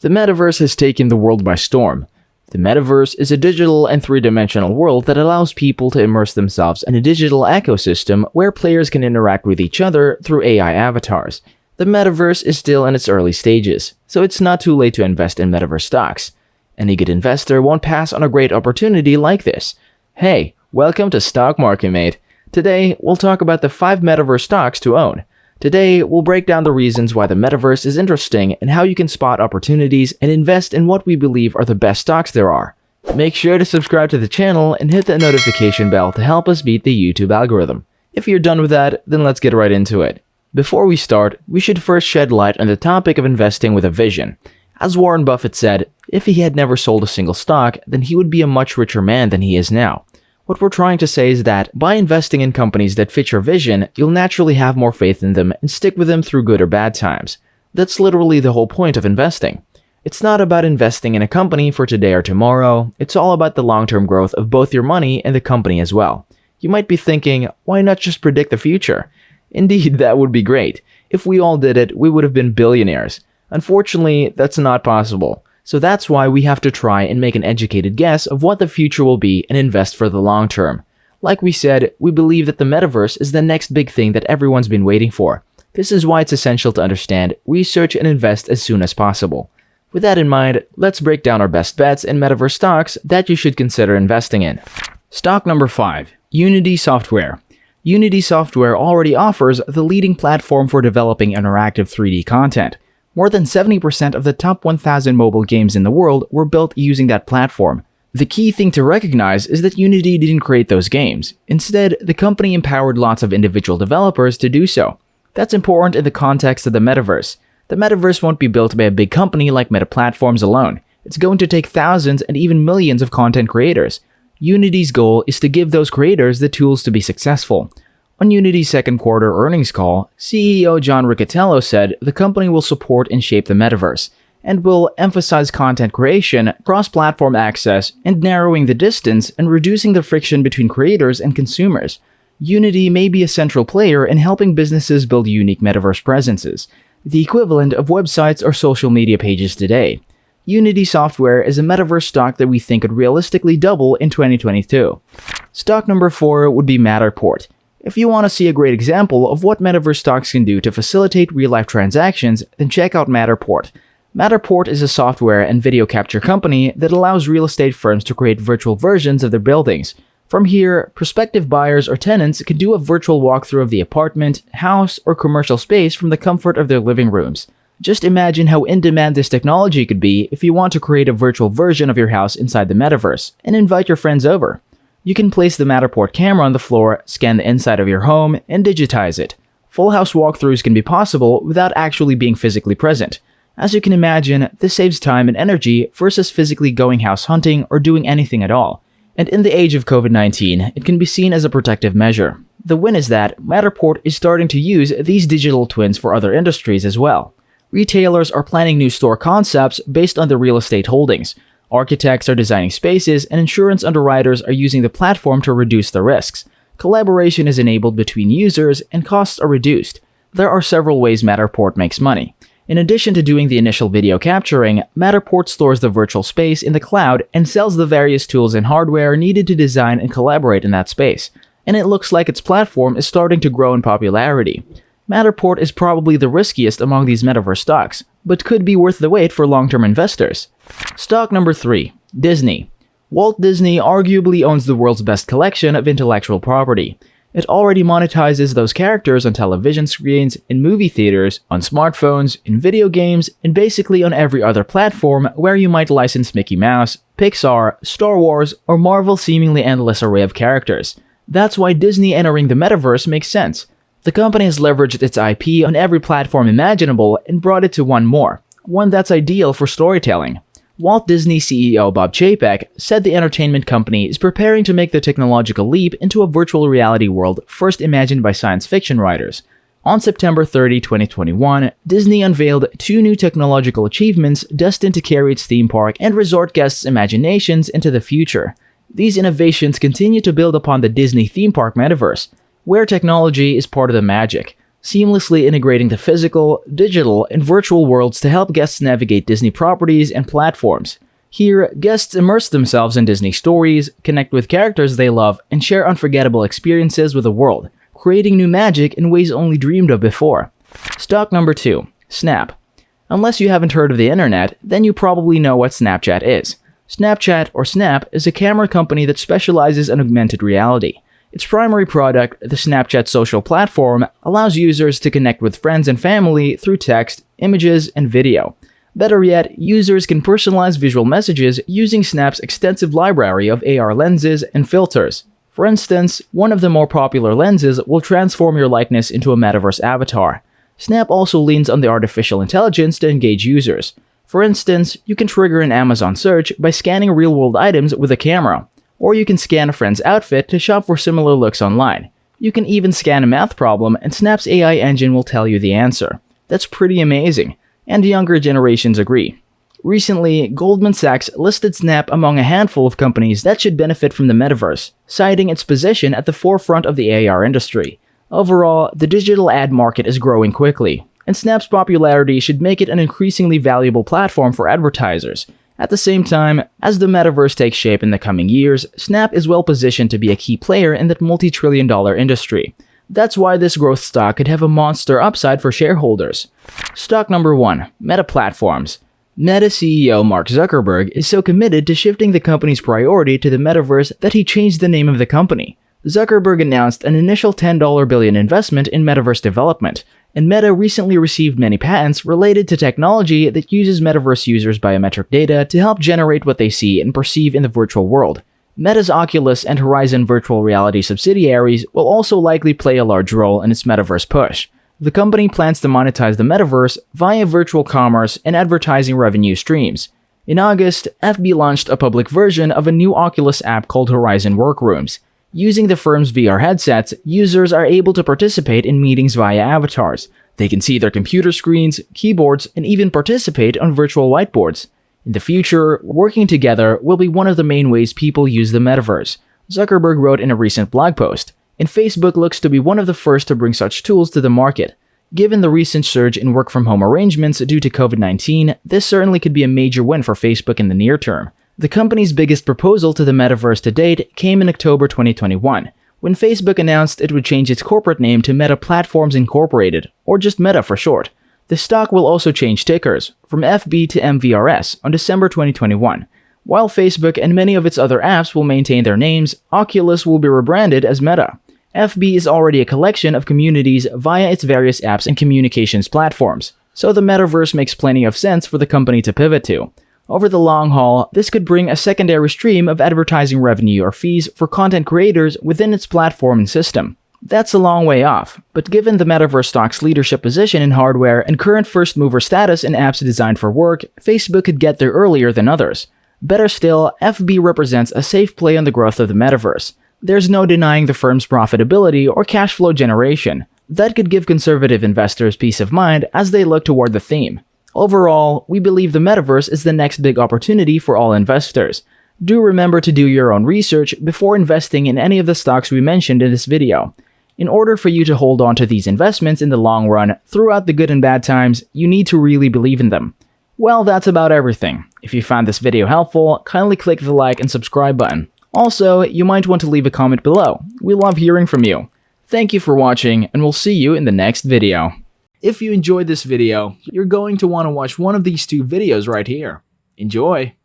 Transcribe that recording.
The Metaverse has taken the world by storm. The Metaverse is a digital and three-dimensional world that allows people to immerse themselves in a digital ecosystem where players can interact with each other through AI avatars. The Metaverse is still in its early stages, so it's not too late to invest in Metaverse stocks. Any good investor won't pass on a great opportunity like this. Hey, welcome to Stock Market Mate. Today, we'll talk about the 5 Metaverse stocks to own. Today, we'll break down the reasons why the Metaverse is interesting and how you can spot opportunities and invest in what we believe are the best stocks there are. Make sure to subscribe to the channel and hit the notification bell to help us beat the YouTube algorithm. If you're done with that, then let's get right into it. Before we start, we should first shed light on the topic of investing with a vision. As Warren Buffett said, if he had never sold a single stock, then he would be a much richer man than he is now. What we're trying to say is that by investing in companies that fit your vision, you'll naturally have more faith in them and stick with them through good or bad times. That's literally the whole point of investing. It's not about investing in a company for today or tomorrow, it's all about the long-term growth of both your money and the company as well. You might be thinking, why not just predict the future? Indeed, that would be great. If we all did it, we would have been billionaires. Unfortunately, that's not possible. So that's why we have to try and make an educated guess of what the future will be and invest for the long term. Like we said, we believe that the Metaverse is the next big thing that everyone's been waiting for. This is why it's essential to understand, research, and invest as soon as possible. With that in mind, let's break down our best bets in Metaverse stocks that you should consider investing in. Stock number 5. Unity Software. Unity Software already offers the leading platform for developing interactive 3D content. More than 70% of the top 1,000 mobile games in the world were built using that platform. The key thing to recognize is that Unity didn't create those games. Instead, the company empowered lots of individual developers to do so. That's important in the context of the Metaverse. The Metaverse won't be built by a big company like Meta Platforms alone. It's going to take thousands and even millions of content creators. Unity's goal is to give those creators the tools to be successful. On Unity's second quarter earnings call, CEO John Riccitiello said the company will support and shape the Metaverse, and will emphasize content creation, cross-platform access, and narrowing the distance and reducing the friction between creators and consumers. Unity may be a central player in helping businesses build unique Metaverse presences, the equivalent of websites or social media pages today. Unity Software is a Metaverse stock that we think could realistically double in 2022. Stock number 4 would be Matterport. If you want to see a great example of what Metaverse stocks can do to facilitate real-life transactions, then check out Matterport. Matterport is a software and video capture company that allows real estate firms to create virtual versions of their buildings. From here, prospective buyers or tenants can do a virtual walkthrough of the apartment, house, or commercial space from the comfort of their living rooms. Just imagine how in-demand this technology could be if you want to create a virtual version of your house inside the Metaverse and invite your friends over. You can place the Matterport camera on the floor, scan the inside of your home, and digitize it. Full house walkthroughs can be possible without actually being physically present. As you can imagine, this saves time and energy versus physically going house hunting or doing anything at all. And in the age of COVID-19, it can be seen as a protective measure. The win is that Matterport is starting to use these digital twins for other industries as well. Retailers are planning new store concepts based on their real estate holdings. Architects are designing spaces, and insurance underwriters are using the platform to reduce the risks. Collaboration is enabled between users, and costs are reduced. There are several ways Matterport makes money. In addition to doing the initial video capturing, Matterport stores the virtual space in the cloud and sells the various tools and hardware needed to design and collaborate in that space. And it looks like its platform is starting to grow in popularity. Matterport is probably the riskiest among these Metaverse stocks, but could be worth the wait for long-term investors. Stock number 3. Disney. Walt Disney arguably owns the world's best collection of intellectual property. It already monetizes those characters on television screens, in movie theaters, on smartphones, in video games, and basically on every other platform where you might license Mickey Mouse, Pixar, Star Wars, or Marvel's seemingly endless array of characters. That's why Disney entering the Metaverse makes sense. The company has leveraged its IP on every platform imaginable and brought it to one more, one that's ideal for storytelling. Walt Disney CEO Bob Chapek said the entertainment company is preparing to make the technological leap into a virtual reality world first imagined by science fiction writers. On September 30, 2021, Disney unveiled 2 new technological achievements destined to carry its theme park and resort guests' imaginations into the future. These innovations continue to build upon the Disney theme park metaverse, where technology is part of the magic. seamlessly integrating the physical, digital, and virtual worlds to help guests navigate Disney properties and platforms. Here, guests immerse themselves in Disney stories, connect with characters they love, and share unforgettable experiences with the world, creating new magic in ways only dreamed of before. Stock number 2. Snap. Unless you haven't heard of the internet, then you probably know what Snapchat is. Snapchat, or Snap, is a camera company that specializes in augmented reality. Its primary product, the Snapchat social platform, allows users to connect with friends and family through text, images, and video. Better yet, users can personalize visual messages using Snap's extensive library of AR lenses and filters. For instance, one of the more popular lenses will transform your likeness into a Metaverse avatar. Snap also leans on the artificial intelligence to engage users. For instance, you can trigger an Amazon search by scanning real-world items with a camera, or you can scan a friend's outfit to shop for similar looks online. You can even scan a math problem and Snap's AI engine will tell you the answer. That's pretty amazing, and younger generations agree. Recently, Goldman Sachs listed Snap among a handful of companies that should benefit from the metaverse, citing its position at the forefront of the AR industry. Overall, the digital ad market is growing quickly, and Snap's popularity should make it an increasingly valuable platform for advertisers. At the same time, as the metaverse takes shape in the coming years, Snap is well positioned to be a key player in that multi-trillion-dollar industry. That's why this growth stock could have a monster upside for shareholders. Stock number 1. Meta Platforms. Meta CEO Mark Zuckerberg is so committed to shifting the company's priority to the metaverse that he changed the name of the company. Zuckerberg announced an initial $10 billion investment in metaverse development, and Meta recently received many patents related to technology that uses metaverse users' biometric data to help generate what they see and perceive in the virtual world. Meta's Oculus and Horizon virtual reality subsidiaries will also likely play a large role in its metaverse push. The company plans to monetize the metaverse via virtual commerce and advertising revenue streams. In August, FB launched a public version of a new Oculus app called Horizon Workrooms. Using the firm's VR headsets, users are able to participate in meetings via avatars. They can see their computer screens, keyboards, and even participate on virtual whiteboards. In the future, working together will be one of the main ways people use the metaverse, Zuckerberg wrote in a recent blog post, and Facebook looks to be one of the first to bring such tools to the market. Given the recent surge in work-from-home arrangements due to COVID-19, this certainly could be a major win for Facebook in the near term. The company's biggest proposal to the metaverse to date came in October 2021, when Facebook announced it would change its corporate name to Meta Platforms Incorporated, or just Meta for short. The stock will also change tickers, from FB to MVRS, on December 2021. While Facebook and many of its other apps will maintain their names, Oculus will be rebranded as Meta. FB is already a collection of communities via its various apps and communications platforms, so the metaverse makes plenty of sense for the company to pivot to. Over the long haul, this could bring a secondary stream of advertising revenue or fees for content creators within its platform and system. That's a long way off, but given the metaverse stock's leadership position in hardware and current first-mover status in apps designed for work, Facebook could get there earlier than others. Better still, FB represents a safe play on the growth of the metaverse. There's no denying the firm's profitability or cash flow generation. That could give conservative investors peace of mind as they look toward the theme. Overall, we believe the metaverse is the next big opportunity for all investors. Do remember to do your own research before investing in any of the stocks we mentioned in this video. In order for you to hold on to these investments in the long run, throughout the good and bad times, you need to really believe in them. Well, that's about everything. If you found this video helpful, kindly click the like and subscribe button. Also, you might want to leave a comment below. We love hearing from you. Thank you for watching, and we'll see you in the next video. If you enjoyed this video, you're going to want to watch one of these two videos right here. Enjoy!